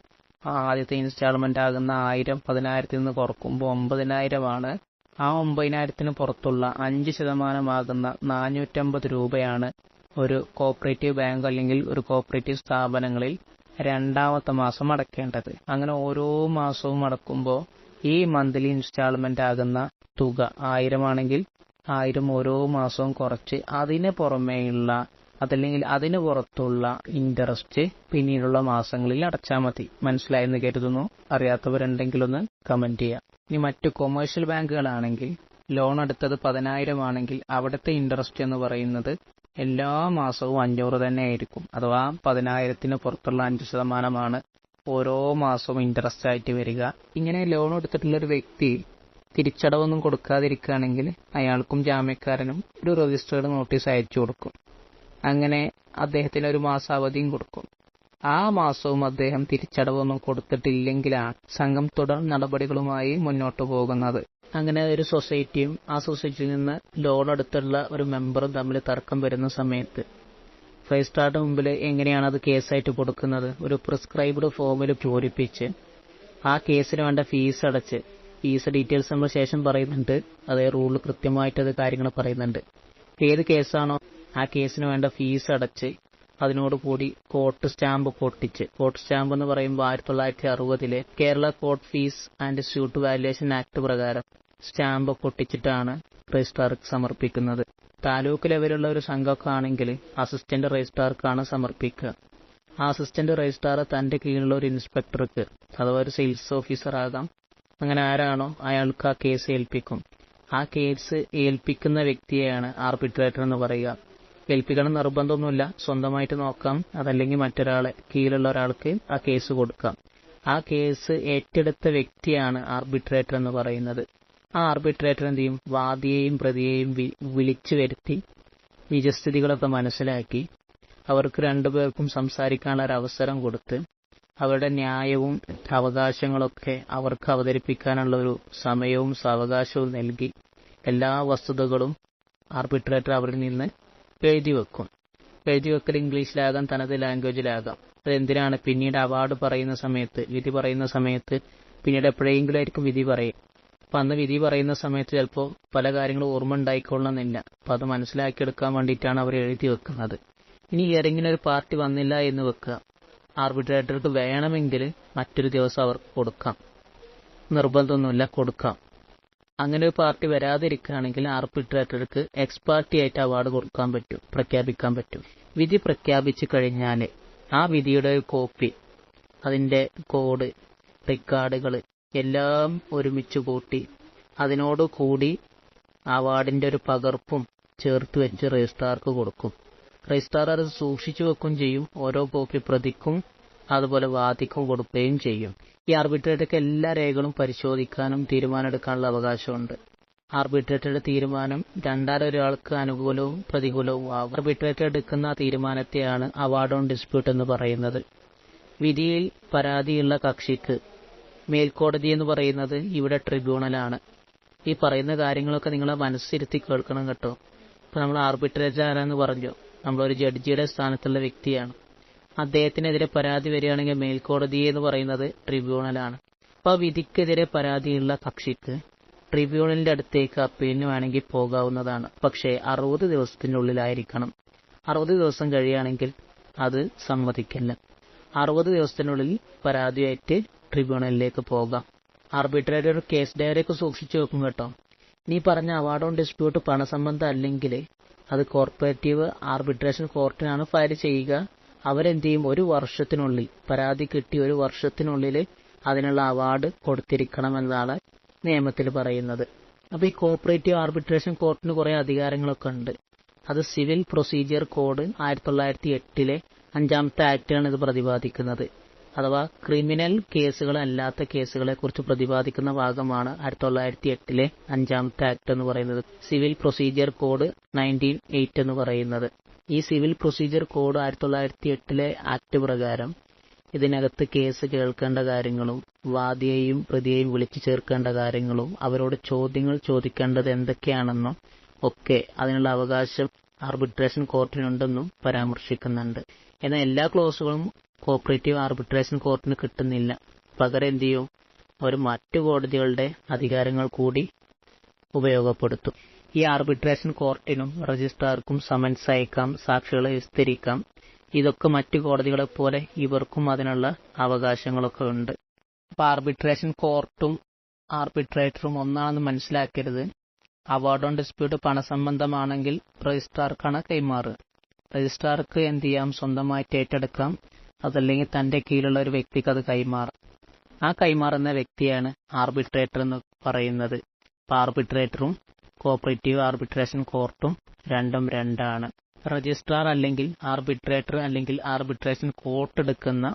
ആ ആദ്യത്തെ ഇൻസ്റ്റാൾമെന്റ് ആകുന്ന 1,000 10,000-ൽ നിന്ന് കുറക്കുമ്പോൾ 9,000. ആ 9,000-ന് പുറത്തുള്ള 5% ആകുന്ന 450 രൂപയാണ് ഒരു കോഓപ്പറേറ്റീവ് ബാങ്ക് അല്ലെങ്കിൽ ഒരു കോഓപ്പറേറ്റീവ് സ്ഥാപനങ്ങളിൽ രണ്ടാമത്തെ മാസം അടയ്ക്കേണ്ടത്. അങ്ങനെ ഓരോ മാസവും അടക്കുമ്പോൾ ഈ മന്ത്ലി ഇൻസ്റ്റാൾമെന്റ് ആകുന്ന തുക 1,000 ആണെങ്കിൽ 1,000 ഓരോ മാസവും കുറച്ച് അതിന് പുറമേയുള്ള അതല്ലെങ്കിൽ അതിന് പുറത്തുള്ള ഇൻട്രസ്റ്റ് പിന്നീടുള്ള മാസങ്ങളിൽ അടച്ചാൽ മതി. മനസ്സിലായെന്ന് കരുതുന്നു. അറിയാത്തവരുണ്ടെങ്കിൽ ഒന്ന് കമന്റ് ചെയ്യാം. ഇനി മറ്റു കൊമേഴ്ഷ്യൽ ബാങ്കുകളാണെങ്കിൽ ലോൺ എടുത്തത് 10,000 ആണെങ്കിൽ അവിടുത്തെ ഇൻട്രസ്റ്റ് എന്ന് പറയുന്നത് എല്ലാ മാസവും 500 തന്നെ ആയിരിക്കും. അഥവാ 10,000-ന് പുറത്തുള്ള 5% ഓരോ മാസവും ഇൻട്രസ്റ്റ് ആയിട്ട് വരിക. ഇങ്ങനെ ലോൺ എടുത്തിട്ടുള്ളൊരു വ്യക്തി തിരിച്ചടവൊന്നും കൊടുക്കാതിരിക്കുകയാണെങ്കിൽ അയാൾക്കും ജാമ്യക്കാരനും ഒരു രജിസ്റ്റേർഡ് നോട്ടീസ് അയച്ചു കൊടുക്കും. അങ്ങനെ അദ്ദേഹത്തിന് ഒരു മാസം അവധിയും കൊടുക്കും. ആ മാസവും അദ്ദേഹം തിരിച്ചടവൊന്നും കൊടുത്തിട്ടില്ലെങ്കിലാണ് സംഘം തുടർ നടപടികളുമായി മുന്നോട്ട് പോകുന്നത്. അങ്ങനെ ഒരു സൊസൈറ്റിയും ആ സൊസൈറ്റിയിൽ നിന്ന് ലോൺ എടുത്തുള്ള ഒരു മെമ്പറും തമ്മിൽ തർക്കം വരുന്ന സമയത്ത് രജിസ്ട്രാറുടെ മുമ്പിൽ എങ്ങനെയാണ് അത് കേസായിട്ട് കൊടുക്കുന്നത്? ഒരു പ്രിസ്ക്രൈബ്ഡ് ഫോമിൽ പൂരിപ്പിച്ച് ആ കേസിന് വേണ്ട ഫീസ് അടച്ച്, ഫീസ് ഡീറ്റെയിൽസ് നമ്മൾ ശേഷം പറയുന്നുണ്ട്, അതേ റൂളിൽ കൃത്യമായിട്ട് അത് കാര്യങ്ങൾ പറയുന്നുണ്ട്. ഏത് കേസാണോ ആ കേസിന് വേണ്ട ഫീസ് അടച്ച് അതിനോടുകൂടി കോർട്ട് സ്റ്റാമ്പ് പൊട്ടിച്ച്, കോർട്ട് സ്റ്റാമ്പ് എന്ന് പറയുമ്പോൾ 1960-ലെ Kerala court fees and suit valuation act പ്രകാരം സ്റ്റാമ്പ് പൊട്ടിച്ചിട്ടാണ് രജിസ്ട്രാർക്ക് സമർപ്പിക്കുന്നത്. താലൂക്ക് ലെവലുള്ള ഒരു സംഘമൊക്കെ ആണെങ്കിൽ അസിസ്റ്റന്റ് രജിസ്ട്രാർക്കാണ് സമർപ്പിക്കുക. ആ അസിസ്റ്റന്റ് രജിസ്ട്രാർ തന്റെ കീഴിലുള്ള ഒരു ഇൻസ്പെക്ടർക്ക് അഥവാ ഒരു സെയിൽസ് ഓഫീസർ ആകാം, അങ്ങനെ ആരാണോ അയാൾക്ക് ആ കേസ് ഏൽപ്പിക്കും. ആ കേസ് ഏൽപ്പിക്കുന്ന വ്യക്തിയെയാണ് ആർബിട്രേറ്റർ എന്ന് പറയുക. ഏൽപ്പിക്കണം നിർബന്ധമൊന്നുമില്ല, സ്വന്തമായിട്ട് നോക്കാം, അതല്ലെങ്കിൽ മറ്റൊരാളെ കീഴിലുള്ള ഒരാൾക്ക് ആ കേസ് കൊടുക്കാം. ആ കേസ് ഏറ്റെടുത്ത വ്യക്തിയാണ് ആർബിട്രേറ്റർ എന്ന് പറയുന്നത്. ആ ആർബിട്രേറ്റർ എന്ത് ചെയ്യും? വാദിയെയും പ്രതിയെയും വിളിച്ചു വരുത്തി നിജസ്ഥിതികളൊക്കെ മനസ്സിലാക്കി അവർക്ക് രണ്ടുപേർക്കും സംസാരിക്കാനുള്ള ഒരു അവസരം കൊടുത്ത് അവരുടെ ന്യായവും അവകാശങ്ങളൊക്കെ അവർക്ക് അവതരിപ്പിക്കാനുള്ള ഒരു സമയവും സാവകാശവും നൽകി എല്ലാ വസ്തുതകളും ആർബിട്രേറ്റർ അവരിൽ നിന്ന് എഴുതി വെക്കും. എഴുതി വെക്കൽ ഇംഗ്ലീഷിലാകാം, തനത് ലാംഗ്വേജിലാകാം. അതെന്തിനാണ്? പിന്നീട് അവാർഡ് പറയുന്ന സമയത്ത്, വിധി പറയുന്ന സമയത്ത്, പിന്നീട് എപ്പോഴെങ്കിലും ആയിരിക്കും വിധി പറയും. അപ്പം അന്ന് വിധി പറയുന്ന സമയത്ത് ചിലപ്പോൾ പല കാര്യങ്ങളും ഓർമ്മ ഉണ്ടായിക്കൊള്ളണമെന്നില്ല. അപ്പം അത് മനസ്സിലാക്കിയെടുക്കാൻ വേണ്ടിയിട്ടാണ് അവർ എഴുതി വെക്കുന്നത്. ഇനി ഏതെങ്കിലും ഒരു പാർട്ടി വന്നില്ല എന്ന് വെക്കുക, ആർബിട്രേറ്റർക്ക് വേണമെങ്കിൽ മറ്റൊരു ദിവസം അവർക്ക് കൊടുക്കാം, നിർബന്ധമൊന്നുമില്ല, കൊടുക്കാം. അങ്ങനെ ഒരു പാർട്ടി വരാതിരിക്കുകയാണെങ്കിൽ ആർബിട്രേറ്റർക്ക് എക്സ് പാർട്ടി ആയിട്ട് അവാർഡ് കൊടുക്കാൻ പറ്റും, പ്രഖ്യാപിക്കാൻ പറ്റും. വിധി പ്രഖ്യാപിച്ചു കഴിഞ്ഞാൽ ആ വിധിയുടെ ഒരു കോപ്പി, അതിന്റെ കോഡ്, റെക്കോർഡുകൾ എല്ലാം ഒരുമിച്ച് കൂട്ടി അതിനോടുകൂടി അവാർഡിന്റെ ഒരു പകർപ്പും ചേർത്ത് വെച്ച് രജിസ്ട്രാർക്ക് കൊടുക്കും. രജിസ്ട്രാർ അത് സൂക്ഷിച്ചു വെക്കുകയും ചെയ്യും. ഓരോ കോപ്പി പ്രതിക്കും അതുപോലെ വാദിക്കും കൊടുക്കുകയും ചെയ്യും. ഈ ആർബിട്രേറ്റർക്ക് എല്ലാ രേഖകളും പരിശോധിക്കാനും തീരുമാനമെടുക്കാനുള്ള അവകാശമുണ്ട്. ആർബിട്രേറ്ററുടെ തീരുമാനം രണ്ടാലൊരാൾക്ക് അനുകൂലവും പ്രതികൂലവും ആകും. ആർബിട്രേറ്റർ എടുക്കുന്ന തീരുമാനത്തെയാണ് അവാർഡ് ഓൺ ഡിസ്പ്യൂട്ട് എന്ന് പറയുന്നത്. വിധിയിൽ പരാതിയുള്ള കക്ഷിക്ക് മേൽക്കോടതി എന്ന് പറയുന്നത് ഇവിടെ ട്രിബ്യൂണലാണ്. ഈ പറയുന്ന കാര്യങ്ങളൊക്കെ നിങ്ങളെ മനസ്സിരുത്തി കേൾക്കണം കേട്ടോ. ഇപ്പൊ നമ്മൾ ആർബിട്രേറ്റർ ആരാന്ന് പറഞ്ഞു, നമ്മളൊരു ജഡ്ജിയുടെ സ്ഥാനത്തുള്ള വ്യക്തിയാണ്. അദ്ദേഹത്തിനെതിരെ പരാതി വരികയാണെങ്കിൽ മേൽക്കോടതി എന്ന് പറയുന്നത് ട്രിബ്യൂണലാണ്. അപ്പോൾ വിധിക്കെതിരെ പരാതിയുള്ള കക്ഷിക്ക് ട്രിബ്യൂണലിന്റെ അടുത്തേക്ക് അപ്പീലിന് വേണമെങ്കിൽ പോകാവുന്നതാണ്. പക്ഷേ 60 ദിവസത്തിനുള്ളിലായിരിക്കണം. 60 ദിവസം കഴിയുകയാണെങ്കിൽ അത് സമ്മതിക്കില്ല. 60 ദിവസത്തിനുള്ളിൽ പരാതിയായിട്ട് ട്രിബ്യൂണലിലേക്ക് പോകാം. ആർബിട്രേറ്റർ കേസ് ഡയറിയൊക്കെ സൂക്ഷിച്ചു വെക്കും കേട്ടോ. നീ പറഞ്ഞ അവാർഡ് ഓൺ ഡിസ്പ്യൂട്ട് പണസംബന്ധം അല്ലെങ്കിൽ അത് കോർപ്പറേറ്റീവ് ആർബിട്രേഷൻ കോർട്ടിനാണ് ഫയൽ ചെയ്യുക. അവരെന്ത് ചെയ്യും? 1 വർഷത്തിനുള്ളിൽ, പരാതി കിട്ടി 1 വർഷത്തിനുള്ളിൽ അതിനുള്ള അവാർഡ് കൊടുത്തിരിക്കണമെന്നാണ് നിയമത്തിൽ പറയുന്നത്. അപ്പോൾ ഈ കോർപ്പറേറ്റീവ് ആർബിട്രേഷൻ കോർട്ടിന് കുറേ അധികാരങ്ങളൊക്കെ ഉണ്ട്. അത് സിവിൽ പ്രൊസീജിയർ കോഡ് 1908-ലെ 5ാമത്തെ ആക്ടിലാണ് ഇത് പ്രതിപാദിക്കുന്നത്. അഥവാ ക്രിമിനൽ കേസുകളല്ലാത്ത കേസുകളെ കുറിച്ച് പ്രതിപാദിക്കുന്ന ഭാഗമാണ് 1908-ലെ 5ാമത്തെ ആക്ട് എന്ന് പറയുന്നത്. സിവിൽ പ്രൊസീജിയർ കോഡ് 1908 എന്ന് പറയുന്നത്. ഈ സിവിൽ പ്രൊസീജിയർ കോഡ് 1908 ആക്ട് പ്രകാരം ഇതിനകത്ത് കേസ് കേൾക്കേണ്ട കാര്യങ്ങളും വാദിയെയും പ്രതിയെയും വിളിച്ചു ചേർക്കേണ്ട കാര്യങ്ങളും അവരോട് ചോദ്യങ്ങൾ ചോദിക്കേണ്ടത് എന്തൊക്കെയാണെന്നും ഒക്കെ അതിനുള്ള അവകാശം ആർബിട്രേഷൻ കോർട്ടിനുണ്ടെന്നും പരാമർശിക്കുന്നുണ്ട്. എന്നാൽ എല്ലാ ക്ലോസുകളും കോഓപ്പറേറ്റീവ് ആർബിട്രേഷൻ കോർട്ടിന് കിട്ടുന്നില്ല. പകരം എന്ത് ചെയ്യും, അവർ മറ്റു കോടതികളുടെ അധികാരങ്ങൾ കൂടി ഉപയോഗപ്പെടുത്തും. ഈ ആർബിട്രേഷൻ കോർട്ടിനും രജിസ്ട്രാർക്കും സമൻസ് അയക്കാം, സാക്ഷികളെ വിസ്തരിക്കാം. ഇതൊക്കെ മറ്റു കോടതികളെ പോലെ ഇവർക്കും അതിനുള്ള അവകാശങ്ങളൊക്കെ ഉണ്ട്. അപ്പോൾ ആർബിട്രേഷൻ കോർട്ടും ആർബിട്രേറ്ററും ഒന്നാണെന്ന് മനസ്സിലാക്കരുത്. അവാർഡ് ഓൺ ഡിസ്പ്യൂട്ട് പണസംബന്ധമാണെങ്കിൽ രജിസ്ട്രാർക്കാണ് കൈമാറുക. രജിസ്ട്രാർക്ക് എന്ത് ചെയ്യാം, സ്വന്തമായിട്ട് ഏറ്റെടുക്കാം, അതല്ലെങ്കിൽ തന്റെ കീഴിലുള്ള ഒരു വ്യക്തിക്ക് അത് കൈമാറാം. ആ കൈമാറുന്ന വ്യക്തിയാണ് ആർബിട്രേറ്റർ എന്ന് പറയുന്നത്. അപ്പോൾ ആർബിട്രേറ്ററും കോഓപ്പറേറ്റീവ് ആർബിട്രേഷൻ കോർട്ടും രണ്ടും രണ്ടാണ്. രജിസ്ട്രാർ അല്ലെങ്കിൽ ആർബിട്രേറ്റർ അല്ലെങ്കിൽ ആർബിട്രേഷൻ കോർട്ട് എടുക്കുന്ന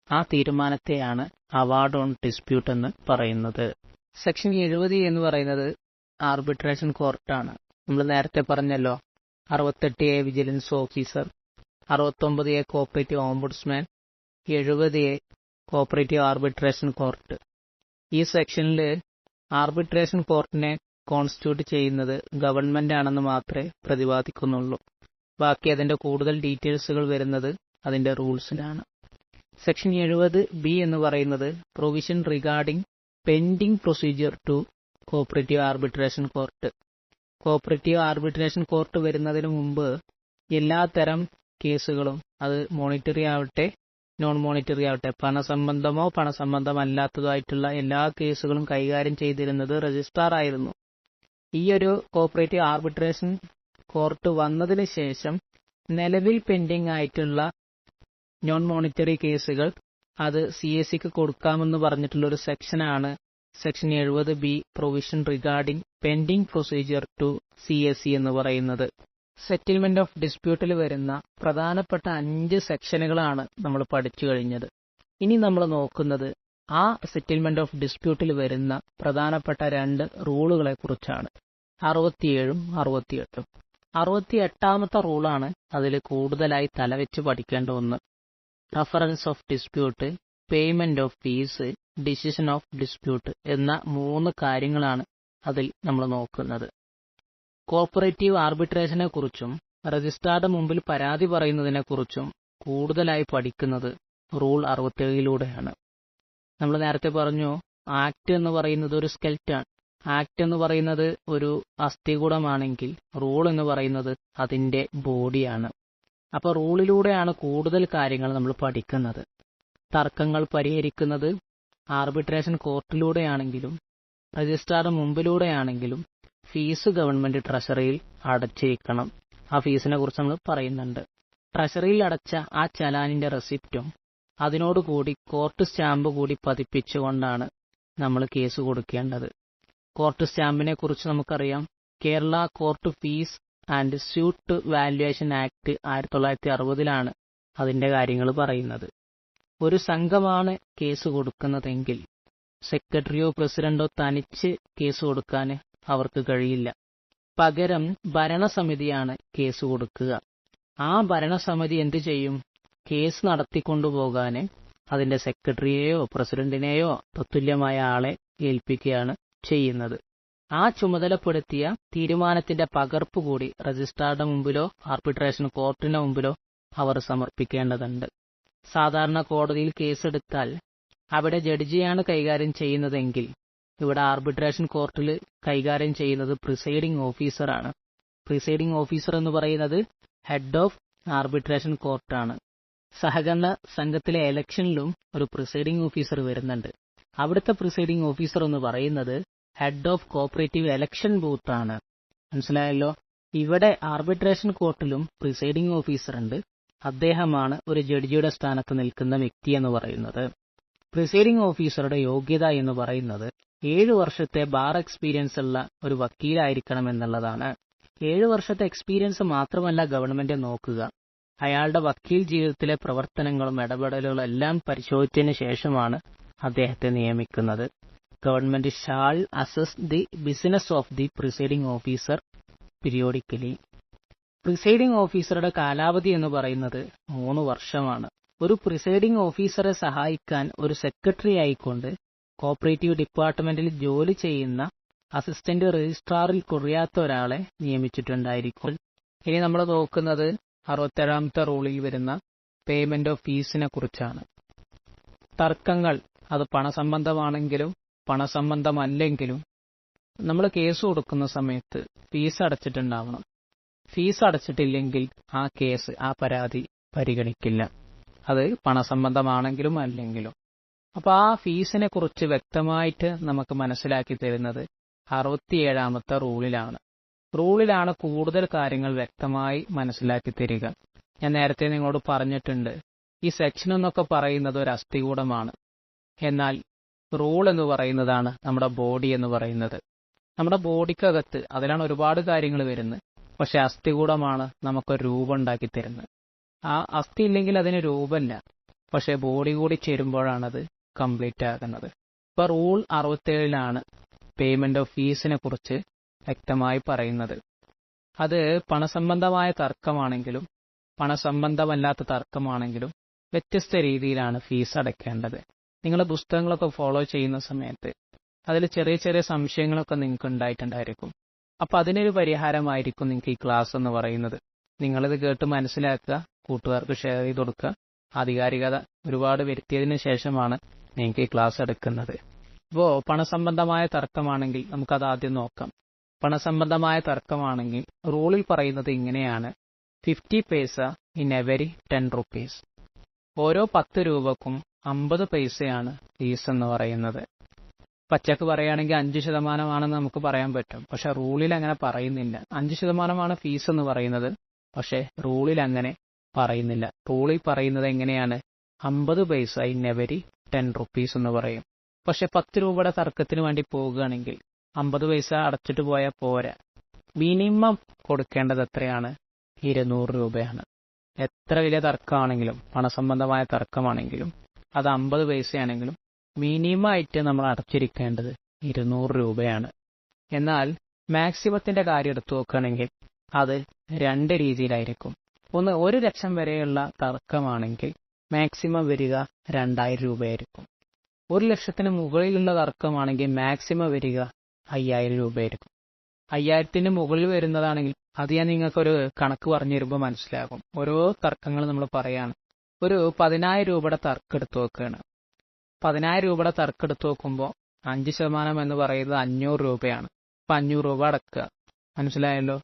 ആ തീരുമാനത്തെയാണ് അവാർഡ് ഓൺ ഡിസ്പ്യൂട്ട് എന്ന് പറയുന്നത്. സെക്ഷൻ 70 എന്ന് പറയുന്നത് ആർബിട്രേഷൻ കോർട്ടാണ്. നമ്മൾ നേരത്തെ പറഞ്ഞല്ലോ, 68A vigilance officer, 69A cooperative ombudsman, 70A cooperative arbitration court. ഈ സെക്ഷനിൽ ആർബിട്രേഷൻ കോർട്ടിനെ കോൺസ്റ്റിറ്റ്യൂട്ട് ചെയ്യുന്നത് ഗവൺമെന്റ് ആണെന്ന് മാത്രമേ പ്രതിപാദിക്കുന്നുള്ളൂ. ബാക്കി അതിന്റെ കൂടുതൽ ഡീറ്റെയിൽസുകൾ വരുന്നത് അതിന്റെ റൂൾസിലാണ്. സെക്ഷൻ 70B എന്ന് പറയുന്നത് provision regarding pending procedure to cooperative arbitration court. Cooperative arbitration court വരുന്നതിന് മുമ്പ് എല്ലാത്തരം കേസുകളും, അത് മോണിറ്ററി ആവട്ടെ നോൺ മോണിറ്ററി ആവട്ടെ, പണസംബന്ധമോ പണസംബന്ധമല്ലാത്തതോ ആയിട്ടുള്ള എല്ലാ കേസുകളും കൈകാര്യം ചെയ്തിരുന്നത് രജിസ്ട്രാർ ആയിരുന്നു. ഈ ഒരു കോഓപ്പറേറ്റീവ് ആർബിട്രേഷൻ കോർട്ട് വന്നതിന് ശേഷം നിലവിൽ പെൻഡിംഗ് ആയിട്ടുള്ള നോൺ മോണിറ്ററി കേസുകൾ അത് CACക്ക് കൊടുക്കാമെന്ന് പറഞ്ഞിട്ടുള്ള ഒരു സെക്ഷനാണ് section 70B provision regarding pending procedure to CAC എന്ന് പറയുന്നത്. സെറ്റിൽമെന്റ് ഓഫ് ഡിസ്പ്യൂട്ടിൽ വരുന്ന പ്രധാനപ്പെട്ട 5 സെക്ഷനുകളാണ് നമ്മൾ പഠിച്ചു കഴിഞ്ഞത്. ഇനി നമ്മൾ നോക്കുന്നത് ആ സെറ്റിൽമെന്റ് ഓഫ് ഡിസ്പ്യൂട്ടിൽ വരുന്ന പ്രധാനപ്പെട്ട 2 റൂളുകളെ കുറിച്ചാണ്, 67ഉം 68ഉം. 68ാമത്തെ റൂളാണ് അതിൽ കൂടുതലായി തലവെച്ച് പഠിക്കേണ്ട ഒന്ന്. Reference of dispute, payment of fees, decision of dispute എന്ന 3 കാര്യങ്ങളാണ് അതിൽ നമ്മൾ നോക്കുന്നത്. കോഓപ്പറേറ്റീവ് ആർബിട്രേഷനെ കുറിച്ചും രജിസ്ട്രാറുടെ മുമ്പിൽ പരാതി പറയുന്നതിനെ കുറിച്ചും കൂടുതലായി പഠിക്കുന്നത് റൂൾ 67ലൂടെയാണ്. നമ്മൾ നേരത്തെ പറഞ്ഞു, ആക്ട് എന്ന് പറയുന്നത് ഒരു സ്കെൽറ്റാണ്. ആക്ട് എന്ന് പറയുന്നത് ഒരു അസ്ഥികൂടമാണെങ്കിൽ റൂൾ എന്ന് പറയുന്നത് അതിന്റെ ബോഡിയാണ്. അപ്പോൾ റൂളിലൂടെയാണ് കൂടുതൽ കാര്യങ്ങൾ നമ്മൾ പഠിക്കുന്നത്. തർക്കങ്ങൾ പരിഹരിക്കുന്നത് ആർബിട്രേഷൻ കോർട്ടിലൂടെയാണെങ്കിലും രജിസ്ട്രാറുടെ മുമ്പിലൂടെയാണെങ്കിലും ഫീസ് ഗവൺമെന്റ് ട്രഷറിയിൽ അടച്ചിരിക്കണം. ആ ഫീസിനെ കുറിച്ച് നമ്മൾ പറയുന്നുണ്ട്. ട്രഷറിയിൽ അടച്ച ആ ചലാനിന്റെ റെസിപ്റ്റും അതിനോടുകൂടി കോർട്ട് സ്റ്റാമ്പ് കൂടി പതിപ്പിച്ചുകൊണ്ടാണ് നമ്മൾ കേസ് കൊടുക്കേണ്ടത്. കോർട്ട് സ്റ്റാമ്പിനെ കുറിച്ച് നമുക്കറിയാം, Kerala court fees and suit valuation act 1960ലാണ് അതിന്റെ കാര്യങ്ങൾ പറയുന്നത്. ഒരു സംഘമാണ് കേസ് കൊടുക്കുന്നതെങ്കിൽ സെക്രട്ടറിയോ പ്രസിഡന്റോ തനിച്ച് കേസ് കൊടുക്കാൻ അവർക്ക് കഴിയില്ല. പകരം ഭരണസമിതിയാണ് കേസ് കൊടുക്കുക. ആ ഭരണസമിതി എന്ത് ചെയ്യും? കേസ് നടത്തിക്കൊണ്ടുപോകാൻ അതിന്റെ സെക്രട്ടറിയെയോ പ്രസിഡന്റിനെയോ തത്തുല്യമായ ആളെ ഏൽപ്പിക്കുകയാണ് ചെയ്യുന്നത്. ആ ചുമതലപ്പെടുത്തിയ തീരുമാനത്തിന്റെ പകർപ്പ് കൂടി രജിസ്ട്രാറുടെ മുമ്പിലോ ആർബിട്രേഷൻ കോർട്ടിന് മുമ്പിലോ അവർ സമർപ്പിക്കേണ്ടതുണ്ട്. സാധാരണ കോടതിയിൽ കേസെടുത്താൽ അവിടെ ജഡ്ജിയാണ് കൈകാര്യം ചെയ്യുന്നതെങ്കിൽ ഇവിടെ ആർബിട്രേഷൻ കോർട്ടിൽ കൈകാര്യം ചെയ്യുന്നത് പ്രിസൈഡിംഗ് ഓഫീസറാണ്. പ്രിസൈഡിംഗ് ഓഫീസർ എന്ന് പറയുന്നത് ഹെഡ് ഓഫ് ആർബിട്രേഷൻ കോർട്ടാണ്. സഹകരണ സംഘത്തിലെ ഇലക്ഷനിലും ഒരു പ്രിസൈഡിംഗ് ഓഫീസർ വരുന്നുണ്ട്. അവിടുത്തെ പ്രിസൈഡിംഗ് ഓഫീസർ എന്ന് പറയുന്നത് ഹെഡ് ഓഫ് കോഓപ്പറേറ്റീവ് ഇലക്ഷൻ ബൂത്താണ്. മനസ്സിലായല്ലോ? ഇവിടെ ആർബിട്രേഷൻ കോർട്ടിലും പ്രിസൈഡിംഗ് ഓഫീസർ ഉണ്ട്. അദ്ദേഹമാണ് ഒരു ജഡ്ജിയുടെ സ്ഥാനത്ത് നിൽക്കുന്ന വ്യക്തി എന്ന് പറയുന്നത്. പ്രിസൈഡിംഗ് ഓഫീസറുടെ യോഗ്യത എന്ന് പറയുന്നത് 7 വർഷത്തെ ബാർ എക്സ്പീരിയൻസ് ഉള്ള ഒരു വക്കീലായിരിക്കണം എന്നുള്ളതാണ്. 7 വർഷത്തെ എക്സ്പീരിയൻസ് മാത്രമല്ല ഗവൺമെന്റ് നോക്കുക, അയാളുടെ വക്കീൽ ജീവിതത്തിലെ പ്രവർത്തനങ്ങളും ഇടപെടലുകളും എല്ലാം പരിശോധിച്ചതിന് ശേഷമാണ് അദ്ദേഹത്തെ നിയമിക്കുന്നത്. Government shall assess the business of the presiding officer periodically. Presiding ഓഫീസറുടെ കാലാവധി എന്ന് പറയുന്നത് 3 വർഷമാണ്. ഒരു പ്രിസൈഡിംഗ് ഓഫീസറെ സഹായിക്കാൻ ഒരു സെക്രട്ടറി ആയിക്കൊണ്ട് കോഓപ്പറേറ്റീവ് ഡിപ്പാർട്ട്മെന്റിൽ ജോലി ചെയ്യുന്ന അസിസ്റ്റന്റ് രജിസ്ട്രാറിൽ കുറയാത്ത ഒരാളെ നിയമിച്ചിട്ടുണ്ടായിരിക്കും. ഇനി നമ്മൾ നോക്കുന്നത് 67ാമത്തെ റൂളിൽ വരുന്ന പേയ്മെന്റ് ഓഫ് ഫീസിനെ കുറിച്ചാണ്. തർക്കങ്ങൾ അത് പണസംബന്ധമാണെങ്കിലും പണസംബന്ധമല്ലെങ്കിലും നമ്മൾ കേസ് കൊടുക്കുന്ന സമയത്ത് ഫീസ് അടച്ചിട്ടുണ്ടാവണം. ഫീസ് അടച്ചിട്ടില്ലെങ്കിൽ ആ കേസ്, ആ പരാതി പരിഗണിക്കില്ല, അത് പണസംബന്ധമാണെങ്കിലും അല്ലെങ്കിലും. അപ്പൊ ആ ഫീസിനെ കുറിച്ച് വ്യക്തമായിട്ട് നമുക്ക് മനസ്സിലാക്കി തരുന്നത് 67ാമത്തെ റൂളിലാണ്. റൂളിലാണ് കൂടുതൽ കാര്യങ്ങൾ വ്യക്തമായി മനസ്സിലാക്കി തരിക. ഞാൻ നേരത്തെ നിങ്ങളോട് പറഞ്ഞിട്ടുണ്ട്, ഈ സെക്ഷൻ എന്നൊക്കെ പറയുന്നത് ഒരു അസ്ഥികൂടമാണ്. എന്നാൽ റൂൾ എന്ന് പറയുന്നതാണ് നമ്മുടെ ബോഡി എന്ന് പറയുന്നത്. നമ്മുടെ ബോഡിക്കകത്ത് അതിലാണ് ഒരുപാട് കാര്യങ്ങൾ വരുന്നത്. പക്ഷെ അസ്ഥികൂടമാണ് നമുക്കൊരു രൂപം ഉണ്ടാക്കി തരുന്നത്. ആ അസ്ഥി ഇല്ലെങ്കിൽ അതിന് രൂപമില്ല. പക്ഷെ ബോഡി കൂടി ചേരുമ്പോഴാണത് കംപ്ലീറ്റ് ആകുന്നത്. ഇപ്പൊ റൂൾ 67ലാണ് പേയ്മെന്റ് ഓഫ് ഫീസിനെ കുറിച്ച് വ്യക്തമായി പറയുന്നത്. അത് പണസംബന്ധമായ തർക്കമാണെങ്കിലും പണസംബന്ധമല്ലാത്ത തർക്കമാണെങ്കിലും വ്യത്യസ്ത രീതിയിലാണ് ഫീസ് അടയ്ക്കേണ്ടത്. നിങ്ങൾ പുസ്തകങ്ങളൊക്കെ ഫോളോ ചെയ്യുന്ന സമയത്ത് അതിൽ ചെറിയ ചെറിയ സംശയങ്ങളൊക്കെ നിങ്ങൾക്ക് ഉണ്ടായിട്ടുണ്ടായിരിക്കും. അപ്പൊ അതിനൊരു പരിഹാരമായിരിക്കും നിങ്ങൾക്ക് ഈ ക്ലാസ് എന്ന് പറയുന്നത്. നിങ്ങളിത് കേട്ട് മനസ്സിലാക്കുക, കൂട്ടുകാർക്ക് ഷെയർ ചെയ്ത് കൊടുക്കുക. ആധികാരികത ഒരുപാട് വരുത്തിയതിനു ശേഷമാണ് നിങ്ങൾക്ക് ഈ ക്ലാസ് എടുക്കുന്നത്. ഇപ്പോ പണസംബന്ധമായ തർക്കമാണെങ്കിൽ നമുക്കത് ആദ്യം നോക്കാം. പണസംബന്ധമായ തർക്കമാണെങ്കിൽ റൂളിൽ പറയുന്നത് ഇങ്ങനെയാണ്: 50 പൈസ ഇൻ എവരി 10 റുപ്പീസ്. ഓരോ 10 രൂപക്കും 50 പൈസയാണ് ഫീസ് എന്ന് പറയുന്നത്. പച്ചക്ക് പറയുകയാണെങ്കിൽ 5% നമുക്ക് പറയാൻ പറ്റും. പക്ഷെ റൂളിൽ അങ്ങനെ പറയുന്നില്ല. 5% ഫീസ് എന്ന് പറയുന്നത്. പക്ഷെ റൂളിൽ അങ്ങനെ പറയുന്നില്ല. റൂളിൽ പറയുന്നത് എങ്ങനെയാണ്? 50 പൈസ ഇൻ എവരി 10 റുപ്പീസ് എന്ന് പറയും. പക്ഷെ 10 രൂപയുടെ തർക്കത്തിന് വേണ്ടി പോവുകയാണെങ്കിൽ 50 പൈസ അടച്ചിട്ട് പോയാൽ പോരാ. മിനിമം കൊടുക്കേണ്ടത് എത്രയാണ്? 200 രൂപയാണ്. എത്ര വലിയ തർക്കമാണെങ്കിലും പണസംബന്ധമായ തർക്കമാണെങ്കിലും അത് 50 പൈസയാണെങ്കിലും മിനിമം ആയിട്ട് നമ്മൾ അടച്ചിരിക്കേണ്ടത് 200 രൂപയാണ്. എന്നാൽ മാക്സിമത്തിന്റെ കാര്യം എടുത്തു നോക്കുകയാണെങ്കിൽ അത് 2 രീതിയിലായിരിക്കും. ഒന്ന്, 1 ലക്ഷം വരെയുള്ള തർക്കമാണെങ്കിൽ മാക്സിമം വരിക 2000 രൂപയായിരിക്കും. 1 ലക്ഷത്തിന് മുകളിലുള്ള തർക്കമാണെങ്കിൽ മാക്സിമം വരിക 5000 രൂപയായിരിക്കും. 5000ത്തിന് മുകളിൽ വരുന്നതാണെങ്കിൽ അത് ഞാൻ നിങ്ങൾക്കൊരു കണക്ക് പറഞ്ഞു തരുമ്പോൾ മനസ്സിലാകും. ഓരോ തർക്കങ്ങൾ നമ്മൾ പറയാണ്. ഒരു 10000 രൂപയുടെ തർക്കം എടുത്തു നോക്കുകയാണ്. 10000 രൂപയുടെ തർക്കം എടുത്തു നോക്കുമ്പോൾ 5% എന്ന് പറയുന്നത് 500 രൂപയാണ്. അപ്പൊ 500 രൂപ അടക്കുക. മനസ്സിലായല്ലോ?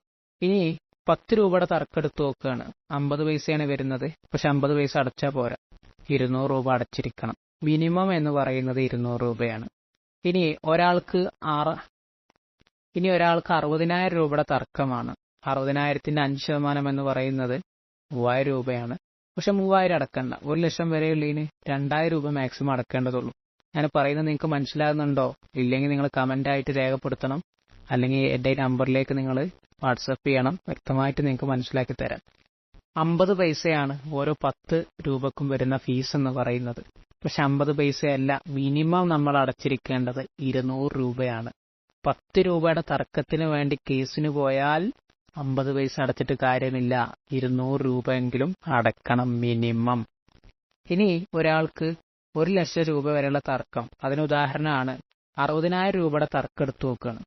ഇനി 10 രൂപയുടെ തർക്കം എടുത്തു നോക്കുകയാണ്. 50 പൈസയാണ് വരുന്നത്. പക്ഷെ 50 പൈസ അടച്ചാൽ പോരാ, 200 രൂപ അടച്ചിരിക്കണം. മിനിമം എന്ന് പറയുന്നത് 200 രൂപയാണ്. ഇനി ഒരാൾക്ക് 60000 രൂപയുടെ തർക്കമാണ്. 60000ന്റെ 5% എന്ന് പറയുന്നത് 3000 രൂപയാണ്. പക്ഷെ 3000 അടക്കണ്ട. 1 ലക്ഷം വരെയുള്ളതിന് 2000 രൂപ മാക്സിമം അടക്കേണ്ടതുള്ളൂ. ഞാൻ പറയുന്നത് നിങ്ങൾക്ക് മനസ്സിലാകുന്നുണ്ടോ? ഇല്ലെങ്കിൽ നിങ്ങൾ കമന്റ് ആയിട്ട് രേഖപ്പെടുത്തണം. അല്ലെങ്കിൽ എന്റെ നമ്പറിലേക്ക് നിങ്ങൾ വാട്സപ്പ് ചെയ്യണം. വ്യക്തമായിട്ട് നിങ്ങൾക്ക് മനസ്സിലാക്കി തരാം. 50 പൈസയാണ് ഓരോ 10 രൂപക്കും വരുന്ന ഫീസ് എന്ന് പറയുന്നത്. പക്ഷെ 50 പൈസയല്ല, മിനിമം നമ്മൾ അടച്ചിരിക്കേണ്ടത് 200 രൂപയാണ്. 10 രൂപയുടെ തർക്കത്തിന് വേണ്ടി കേസിന് പോയാൽ 50 പൈസ അടച്ചിട്ട് കാര്യമില്ല, 200 രൂപയെങ്കിലും അടക്കണം മിനിമം. ഇനി ഒരാൾക്ക് 1 ലക്ഷം രൂപ വരെയുള്ള തർക്കം, അതിന് ഉദാഹരണമാണ് 60000 രൂപയുടെ തർക്കം എടുത്തു നോക്കുകയാണ്.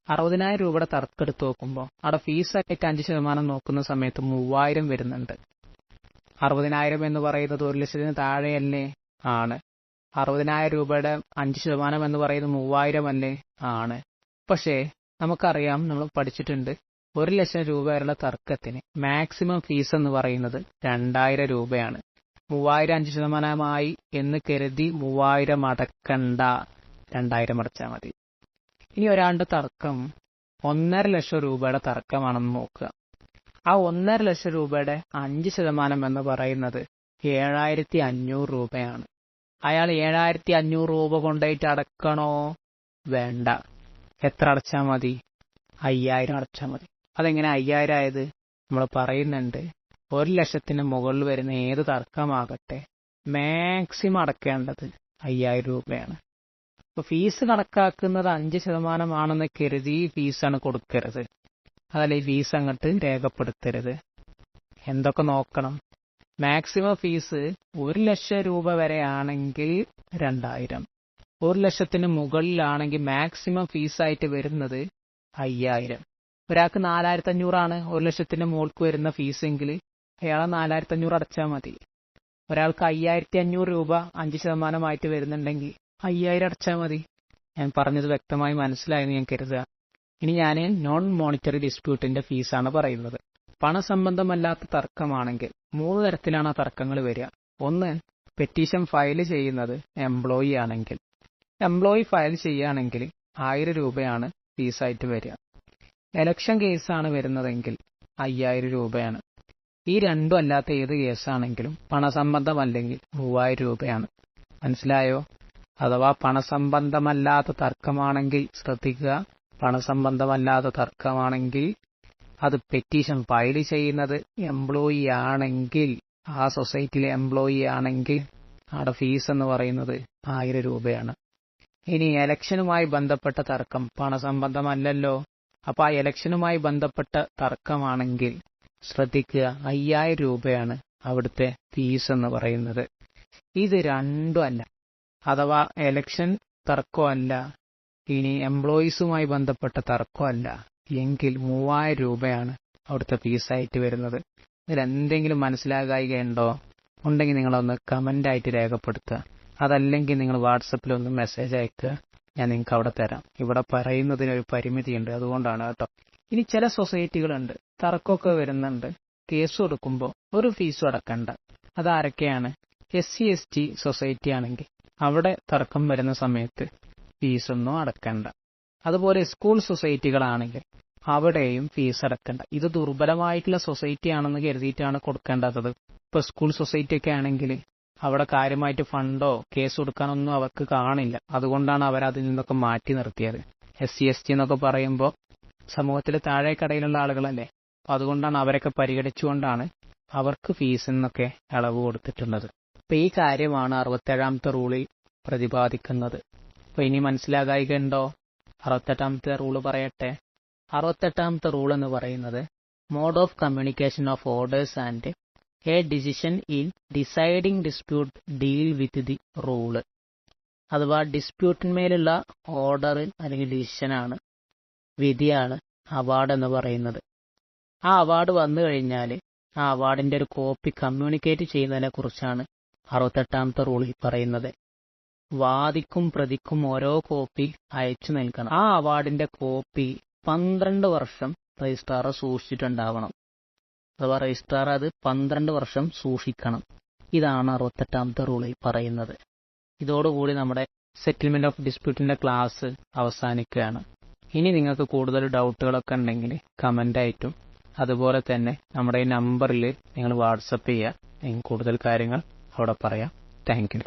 60000 രൂപയുടെ തർക്കം എടുത്തു നോക്കുമ്പോൾ അവിടെ ഫീസ് ആയിട്ട് 5% നോക്കുന്ന സമയത്ത് 3000 വരുന്നുണ്ട്. 60000 എന്ന് പറയുന്നത് 1 ലക്ഷത്തിന് താഴെയല്ലേ? ആണ്. 60000 രൂപയുടെ 5% എന്ന് പറയുന്നത് 3000 അല്ലേ? ആണ്. പക്ഷേ നമുക്കറിയാം, നമ്മൾ പഠിച്ചിട്ടുണ്ട്, 1 ലക്ഷം രൂപ വരെയുള്ള തർക്കത്തിന് മാക്സിമം ഫീസ് എന്ന് പറയുന്നത് 2000 രൂപയാണ്. 3000 5%മായി എന്ന് കരുതി 3000 അടക്കണ്ട, 2000 അടച്ചാൽ മതി. ഇനി ഒരാളുടെ തർക്കം 1.5 ലക്ഷം രൂപയുടെ തർക്കമാണെന്ന് നോക്കുക. ആ 1.5 ലക്ഷം രൂപയുടെ 5% എന്ന് പറയുന്നത് 7500 രൂപയാണ്. അയാൾ 7500 രൂപ കൊണ്ടുപോയിട്ട് അടക്കണോ? വേണ്ട. എത്ര അടച്ചാൽ മതി? 5000 അടച്ചാൽ മതി. അതെങ്ങനെ 5000 ആയത്? നമ്മൾ പറയുന്നുണ്ട്, 1 ലക്ഷത്തിന് മുകളിൽ വരുന്ന ഏത് തർക്കമാകട്ടെ മാക്സിമം അടക്കേണ്ടത് 5000 രൂപയാണ്. അപ്പൊ ഫീസ് കണക്കാക്കുന്നത് 5% ആണെന്ന് കരുതി ഫീസാണ് കൊടുക്കരുത്. അതല്ല ഈ ഫീസ് അങ്ങോട്ട് രേഖപ്പെടുത്തരുത്. എന്തൊക്കെ നോക്കണം? മാക്സിമം ഫീസ് 1,00,000 രൂപ വരെ ആണെങ്കിൽ 2,000. 1,00,000 മുകളിലാണെങ്കിൽ മാക്സിമം ഫീസായിട്ട് വരുന്നത് 5,000. ഒരാൾക്ക് 4,500 1,00,000 മുകൾക്ക് വരുന്ന ഫീസെങ്കിൽ അയാൾ 4,500 അടച്ചാൽ മതി. ഒരാൾക്ക് 5,500 രൂപ 5% വരുന്നുണ്ടെങ്കിൽ 5,000 അടച്ചാൽ മതി. ഞാൻ പറഞ്ഞത് വ്യക്തമായി മനസ്സിലായെന്ന് ഞാൻ കരുതുക. ഇനി ഞാൻ നോൺ മോണിറ്ററി ഡിസ്പ്യൂട്ടിന്റെ ഫീസാണ് പറയുന്നത്. പണസംബന്ധമല്ലാത്ത തർക്കമാണെങ്കിൽ 3 തരത്തിലാണ് ആ തർക്കങ്ങൾ വരിക. ഒന്ന്, പെറ്റീഷൻ ഫയൽ ചെയ്യുന്നത് എംപ്ലോയി ആണെങ്കിൽ. എംപ്ലോയി ഫയൽ ചെയ്യുകയാണെങ്കിൽ 1,000 രൂപയാണ് ഫീസായിട്ട് വരിക. എലക്ഷൻ കേസാണ് വരുന്നതെങ്കിൽ 5,000 രൂപയാണ്. ഈ രണ്ടും അല്ലാത്ത ഏത് കേസാണെങ്കിലും പണസംബന്ധമല്ലെങ്കിൽ 3,000 രൂപയാണ്. മനസ്സിലായോ? അഥവാ പണസംബന്ധമല്ലാത്ത തർക്കമാണെങ്കിൽ ശ്രദ്ധിക്കുക. പണസംബന്ധമല്ലാത്ത തർക്കമാണെങ്കിൽ അത് പെറ്റീഷൻ ഫയൽ ചെയ്യുന്നത് എംപ്ലോയി ആണെങ്കിൽ, ആ സൊസൈറ്റിയിലെ എംപ്ലോയി ആണെങ്കിൽ അവിടെ ഫീസ് എന്ന് പറയുന്നത് 1,000 രൂപയാണ്. ഇനി എലക്ഷനുമായി ബന്ധപ്പെട്ട തർക്കം പണസംബന്ധമല്ലല്ലോ. അപ്പൊ ആ എലക്ഷനുമായി ബന്ധപ്പെട്ട തർക്കമാണെങ്കിൽ ശ്രദ്ധിക്കുക, 5,000 രൂപയാണ് അവിടുത്തെ ഫീസ് എന്ന് പറയുന്നത്. ഇത് രണ്ടും അല്ല, അഥവാ എലക്ഷൻ തർക്കമല്ല, ഇനി എംപ്ലോയീസുമായി ബന്ധപ്പെട്ട തർക്കമല്ല എങ്കിൽ 3,000 രൂപയാണ് അവിടുത്തെ ഫീസായിട്ട് വരുന്നത്. ഇതിലെന്തെങ്കിലും മനസ്സിലാകായികയുണ്ടോ? ഉണ്ടെങ്കിൽ നിങ്ങളൊന്ന് കമൻ്റായിട്ട് രേഖപ്പെടുത്തുക. അതല്ലെങ്കിൽ നിങ്ങൾ വാട്സപ്പിലൊന്ന് മെസ്സേജ് അയക്കുക. ഞാൻ നിങ്ങൾക്ക് അവിടെ തരാം. ഇവിടെ പറയുന്നതിനൊരു പരിമിതിയുണ്ട്, അതുകൊണ്ടാണ് കേട്ടോ. ഇനി ചില സൊസൈറ്റികളുണ്ട്, തർക്കമൊക്കെ വരുന്നുണ്ട്, കേസ് കൊടുക്കുമ്പോൾ ഒരു ഫീസും അടക്കണ്ട. അതാരൊക്കെയാണ്? SC/ST സൊസൈറ്റി ആണെങ്കിൽ അവിടെ തർക്കം വരുന്ന സമയത്ത് ഫീസൊന്നും അടക്കണ്ട. അതുപോലെ സ്കൂൾ സൊസൈറ്റികളാണെങ്കിൽ അവിടെയും ഫീസ് അടക്കണ്ട. ഇത് ദുർബലമായിട്ടുള്ള സൊസൈറ്റി ആണെന്ന് കരുതിയിട്ടാണ് കൊടുക്കേണ്ടത്. ഇപ്പൊ സ്കൂൾ സൊസൈറ്റി ഒക്കെ ആണെങ്കിൽ അവിടെ കാര്യമായിട്ട് ഫണ്ടോ കേസ് കൊടുക്കാനൊന്നും അവർക്ക് കാണില്ല. അതുകൊണ്ടാണ് അവർ അതിൽ നിന്നൊക്കെ മാറ്റി നിർത്തിയത്. SC/ST എന്നൊക്കെ പറയുമ്പോൾ സമൂഹത്തിലെ താഴേക്കടയിലുള്ള ആളുകളല്ലേ, അപ്പൊ അതുകൊണ്ടാണ് അവരൊക്കെ പരിഗണിച്ചുകൊണ്ടാണ് അവർക്ക് ഫീസിൽ നിന്നൊക്കെ ഇളവ് കൊടുത്തിട്ടുള്ളത്. അപ്പൊ ഈ കാര്യമാണ് 67ാമത്തെ റൂളിൽ പ്രതിപാദിക്കുന്നത്. അപ്പൊ ഇനി മനസ്സിലാകായികയുണ്ടോ? 68ാമത്തെ റൂള് പറയട്ടെ. 68ാമത്തെ റൂൾ എന്ന് പറയുന്നത് mode of communication of orders and a decision in deciding dispute deal with the rule. അഥവാ ഡിസ്പ്യൂട്ടിന്മേലുള്ള ഓർഡർ അല്ലെങ്കിൽ ഡിസിഷനാണ്, വിധിയാണ് അവാർഡ് എന്ന് പറയുന്നത്. ആ അവാർഡ് വന്നു കഴിഞ്ഞാൽ ആ അവാർഡിന്റെ ഒരു കോപ്പി കമ്മ്യൂണിക്കേറ്റ് ചെയ്യുന്നതിനെ കുറിച്ചാണ് 68ാമത്തെ റൂളിൽ പറയുന്നത്. വാദിക്കും പ്രതിക്കും ഓരോ കോപ്പി അയച്ചു നൽകണം. ആ അവാർഡിന്റെ കോപ്പി 12 വർഷം രജിസ്ട്രാർ സൂക്ഷിച്ചിട്ടുണ്ടാവണം. അഥവാ രജിസ്ട്രാർ അത് 12 വർഷം സൂക്ഷിക്കണം. ഇതാണ് 68ാമത്തെ റൂളിൽ പറയുന്നത്. ഇതോടുകൂടി നമ്മുടെ സെറ്റിൽമെന്റ് ഓഫ് ഡിസ്പ്യൂട്ടിന്റെ ക്ലാസ് അവസാനിക്കുകയാണ്. ഇനി നിങ്ങൾക്ക് കൂടുതൽ ഡൗട്ടുകളൊക്കെ ഉണ്ടെങ്കിൽ കമന്റ് ആയിട്ടും അതുപോലെ തന്നെ നമ്മുടെ ഈ നമ്പറിൽ നിങ്ങൾ വാട്സപ്പ് ചെയ്യുക. കൂടുതൽ കാര്യങ്ങൾ അവിടെ പറയാം. Thank you.